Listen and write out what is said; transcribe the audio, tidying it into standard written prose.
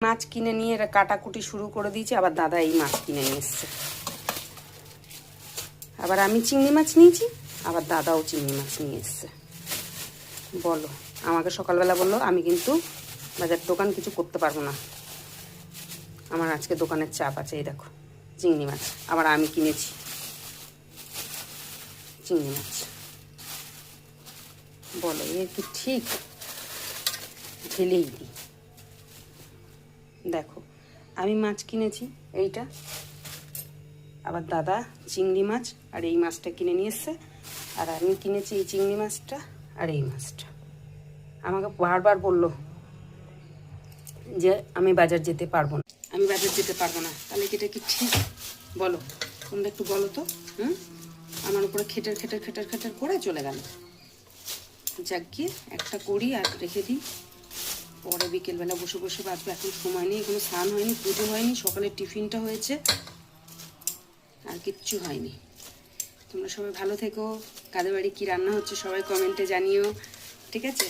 মাছ কিনে নিয়ে এরা কাটাকুটি শুরু করে দিয়েছে, আবার দাদা এই মাছ কিনে নিয়ে এসছে। আবার আমি চিংড়ি মাছ নিয়েছি, আবার দাদাও চিংড়ি মাছ নিয়ে এসছে। বলো, আমাকে সকালবেলা বললো আমি কিন্তু বাজার দোকান কিছু করতে পারবো না, আমার আজকে দোকানের চাপ আছে। এই দেখো চিংড়ি মাছ, আবার আমি কিনেছি চিংড়ি মাছ। বলো এ কি ঠিক? ঢেলেই দিই। দেখো আমি মাছ কিনেছি এইটা, আবার দাদা চিংড়ি মাছ আর এই মাছটা কিনে নিয়ে এসছে, আর আমি কিনেছি এই চিংড়ি মাছটা আর এই মাছটা। আমাকে বারবার বললো যে আমি বাজার যেতে পারবো না, আমি বাজার যেতে পারবো না। তাহলে কি এটা কি ঠিক? বলো তোমরা একটু বলো তো। আমার উপরে খেটার খেটার খেটার খেটার করে চলে গেল। যাক গিয়ে একটা করি আর রেখে দিই, পরে বিকেলবেলা বসে বসে বাঁচবো। এখন সময় নেই, কোনো স্নান হয়নি, পুজো হয়নি, সকালে টিফিনটা হয়েছে, আর কিচ্ছু হয়নি। তোমরা সবাই ভালো থেকো। কাদের বাড়ি কী রান্না হচ্ছে সবাই কমেন্টে জানিও, ঠিক আছে?